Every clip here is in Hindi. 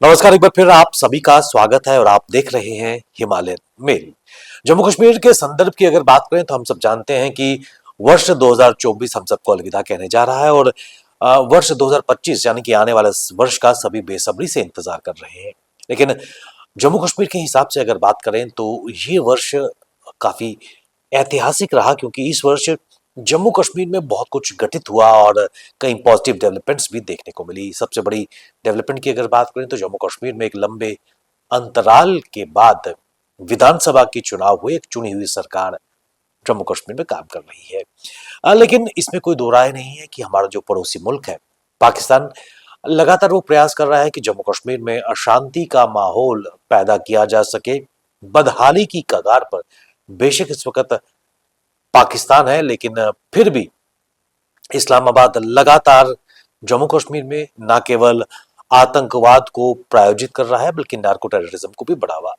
नमस्कार, एक बार फिर आप सभी का स्वागत है और आप देख रहे हैं हिमालयन मेल। जम्मू कश्मीर के संदर्भ की अगर बात करें तो हम सब जानते हैं कि वर्ष 2024 हम सबको अलविदा कहने जा रहा है और वर्ष 2025 यानी कि आने वाले वर्ष का सभी बेसब्री से इंतजार कर रहे हैं। लेकिन जम्मू कश्मीर के हिसाब से अगर बात करें तो ये वर्ष काफी ऐतिहासिक रहा, क्योंकि इस वर्ष जम्मू कश्मीर में बहुत कुछ घटित हुआ और कई पॉजिटिव डेवलपमेंट्स भी देखने को मिली। सबसे बड़ी डेवलपमेंट की अगर बात करें तो जम्मू कश्मीर में एक लंबे अंतराल के बाद विधानसभा के चुनाव हुए, एक चुनी हुई सरकार जम्मू कश्मीर में काम कर रही है। लेकिन इसमें कोई दो राय नहीं है कि हमारा जो पड़ोसी मुल्क है पाकिस्तान, लगातार वो प्रयास कर रहा है कि जम्मू कश्मीर में अशांति का माहौल पैदा किया जा सके। बदहाली की कगार पर बेशक इस वक्त पाकिस्तान है, लेकिन फिर भी इस्लामाबाद लगातार जम्मू कश्मीर में न केवल आतंकवाद को प्रायोजित कर रहा है बल्कि नार्को टेररिज्म को भी बढ़ावा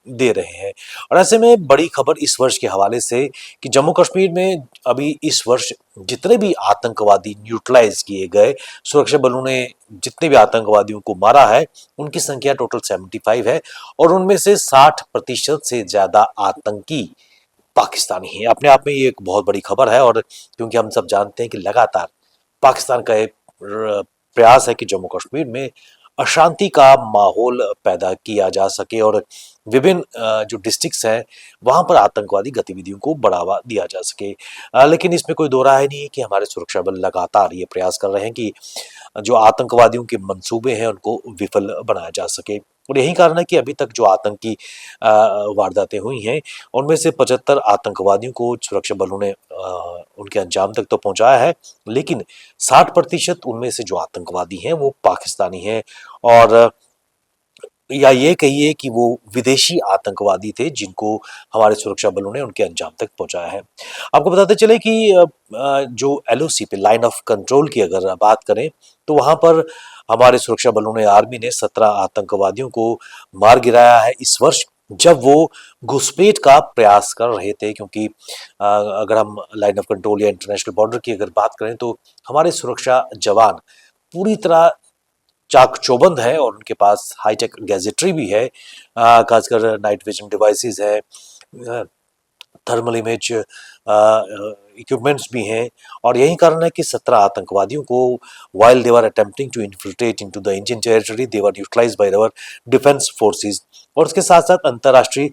दे रहे हैं। और ऐसे में बड़ी खबर इस वर्ष के हवाले से कि जम्मू कश्मीर में अभी इस वर्ष जितने भी आतंकवादी न्यूट्रलाइज किए गए, सुरक्षा बलों ने जितने भी आतंकवादियों को मारा है उनकी संख्या टोटल 75 है और उनमें से 60% से ज्यादा आतंकी पाकिस्तानी है। अपने आप में ये एक बहुत बड़ी खबर है, और क्योंकि हम सब जानते हैं कि लगातार पाकिस्तान का एक प्रयास है कि जम्मू कश्मीर में अशांति का माहौल पैदा किया जा सके और विभिन्न जो डिस्ट्रिक्ट्स हैं वहां पर आतंकवादी गतिविधियों को बढ़ावा दिया जा सके। लेकिन इसमें कोई दो राय नहीं है कि हमारे सुरक्षा बल लगातार ये प्रयास कर रहे हैं कि जो आतंकवादियों के मंसूबे हैं उनको विफल बनाया जा सके। और यही कारण है कि अभी तक जो आतंकी वारदातें हुई हैं उनमें से 75 आतंकवादियों को सुरक्षा बलों ने उनके अंजाम तक तो पहुंचाया है, लेकिन 60% उनमें से जो आतंकवादी हैं वो पाकिस्तानी हैं, और या ये कहिए कि वो विदेशी आतंकवादी थे जिनको हमारे सुरक्षा बलों ने उनके अंजाम तक पहुंचाया है। आपको बताते चले कि जो एलओसी पे लाइन ऑफ कंट्रोल की अगर बात करें तो वहां पर हमारे सुरक्षा बलों ने, आर्मी ने 17 आतंकवादियों को मार गिराया है इस वर्ष, जब वो घुसपैठ का प्रयास कर रहे थे। क्योंकि अगर हम लाइन ऑफ कंट्रोल या इंटरनेशनल बॉर्डर की अगर बात करें तो हमारे सुरक्षा जवान पूरी तरह चाक चौबंद है और उनके पास हाईटेक गैजेटरी भी है, खासकर नाइट विजन डिवाइसेस है, थर्मल इमेज इक्विपमेंट्स भी हैं। और यही कारण है कि 17 आतंकवादियों को while they were attempting to infiltrate into the Indian territory they were neutralized by our defense forces। और उसके साथ साथ अंतर्राष्ट्रीय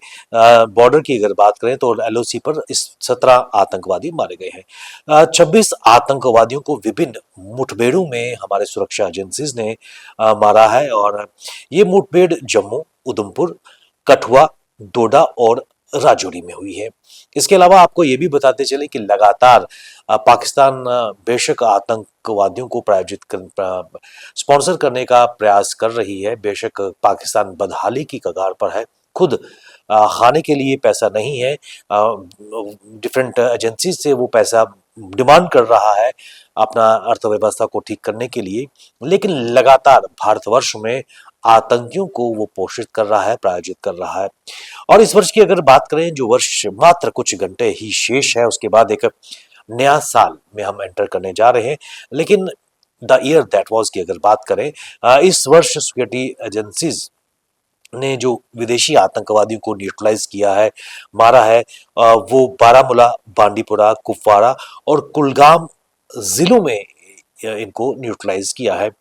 बॉर्डर की अगर बात करें तो एलओसी पर इस 17 आतंकवादी मारे गए हैं। 26 आतंकवादियों को विभिन्न मुठभेड़ों में हमारे सुरक्षा एजेंसीज ने मारा है, और ये मुठभेड़ जम्मू, उधमपुर, कठुआ, डोडा और राजौरी में हुई है। इसके अलावा आपको ये भी बताते चले कि लगातार पाकिस्तान बेशक आतंकवादियों को प्रायोजित स्पॉन्सर करने का प्रयास कर रही है। बेशक पाकिस्तान बदहाली की कगार पर है, खुद खाने के लिए पैसा नहीं है, डिफरेंट एजेंसी से वो पैसा डिमांड कर रहा है अपना अर्थव्यवस्था को ठीक करने के लिए, लेकिन लगातार भारतवर्ष में आतंकियों को वो पोषित कर रहा है, प्रायोजित कर रहा है। और इस वर्ष की अगर बात करें, जो वर्ष मात्र कुछ घंटे ही शेष है, उसके बाद एक नया साल में हम एंटर करने जा रहे हैं। लेकिन द ईयर दैट वाज की अगर बात करें, इस वर्ष सिक्योरिटी एजेंसीज ने जो विदेशी आतंकवादियों को न्यूट्रलाइज किया है, मारा है, वो बारामूला, बांडीपुरा, कुपवाड़ा और कुलगाम जिलों में इनको न्यूट्रलाइज किया है।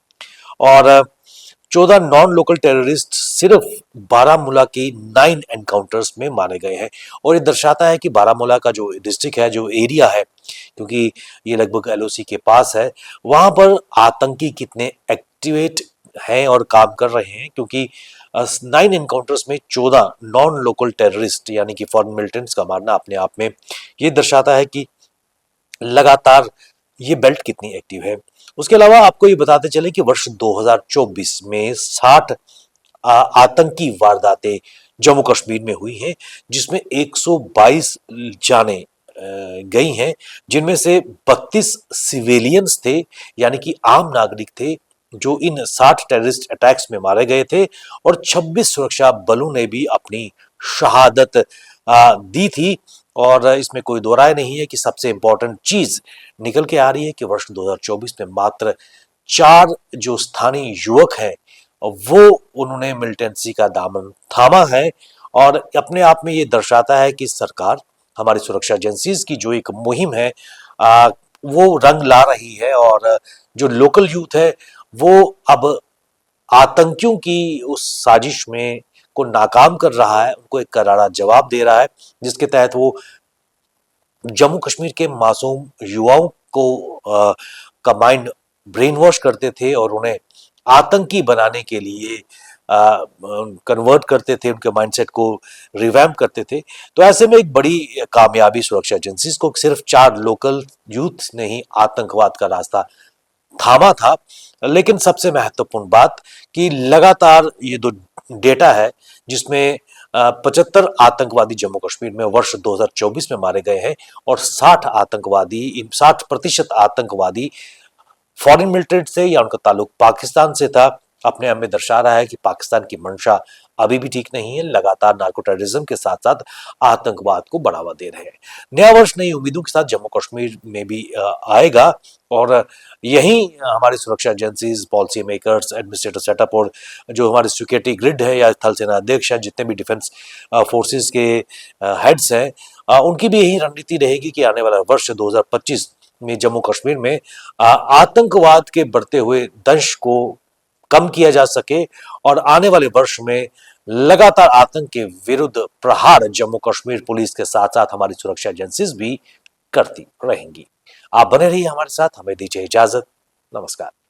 और 14 नॉन लोकल टेररिस्ट सिर्फ बारामूला की 9 एनकाउंटर्स में मारे गए हैं। और ये दर्शाता है कि बारामूला का जो डिस्ट्रिक्ट है, जो एरिया है, क्योंकि ये लगभग एलओसी के पास है, वहां पर आतंकी कितने एक्टिवेट हैं और काम कर रहे हैं। क्योंकि 9 एनकाउंटर्स में 14 नॉन लोकल टेररिस्ट यानी कि फॉरेन मिलिटेंट्स का मारना अपने आप में ये दर्शाता है कि लगातार ये बेल्ट कितनी एक्टिव है। उसके अलावा आपको ये बताते चले कि वर्ष 2024 में 60 आतंकी वारदातें जम्मू कश्मीर में हुई हैं, जिसमें 122 जाने गई हैं, जिनमें से 32 सिविलियंस थे यानी कि आम नागरिक थे जो इन 60 टेररिस्ट अटैक्स में मारे गए थे, और 26 सुरक्षा बलों ने भी अपनी शहादत दी थी। और इसमें कोई दो राय नहीं है कि सबसे इंपॉर्टेंट चीज निकल के आ रही है कि वर्ष 2024 में मात्र 4 जो स्थानीय युवक हैं वो उन्होंने मिलिटेंसी का दामन थामा है। और अपने आप में ये दर्शाता है कि सरकार, हमारी सुरक्षा एजेंसीज की जो एक मुहिम है वो रंग ला रही है। और जो लोकल यूथ है वो अब आतंकियों की उस साजिश में को नाकाम कर रहा है, उनको एक करारा जवाब दे रहा है, जिसके तहत वो जम्मू कश्मीर के मासूम युवाओं को का माइंड ब्रेन वॉश करते थे और उन्हें आतंकी बनाने के लिए कन्वर्ट करते थे, उनके माइंडसेट को रिवैम्प करते थे। तो ऐसे में एक बड़ी कामयाबी सुरक्षा एजेंसीज को, सिर्फ 4 लोकल यूथ ने ही आतंकवाद का रास्ता थामा था। लेकिन सबसे महत्वपूर्ण बात कि लगातार ये जो डेटा है जिसमें 75 आतंकवादी जम्मू कश्मीर में वर्ष 2024 में मारे गए हैं और 60% आतंकवादी फॉरेन मिलिटेंट से या उनका ताल्लुक पाकिस्तान से था। अपने आप में दर्शा रहा है कि पाकिस्तान की मंशा अभी भी ठीक नहीं है, लगातार नार्को टेररिज्म के साथ साथ आतंकवाद को बढ़ावा दे रहे हैं। नया वर्ष नई उम्मीदों के साथ जम्मू कश्मीर में भी आएगा और यही हमारी सुरक्षा agencies, policy makers, administrative setup और जो हमारे सिक्योरिटी ग्रिड है या थल सेना अध्यक्ष है, जितने भी डिफेंस फोर्सेस के हेड्स हैं, उनकी भी यही रणनीति रहेगी कि आने वाला वर्ष 2025 में जम्मू कश्मीर में आतंकवाद के बढ़ते हुए दंश को कम किया जा सके और आने वाले वर्ष में लगातार आतंक के विरुद्ध प्रहार जम्मू कश्मीर पुलिस के साथ साथ हमारी सुरक्षा एजेंसीज भी करती रहेंगी। आप बने रहिए हमारे साथ, हमें दीजिए इजाजत। नमस्कार।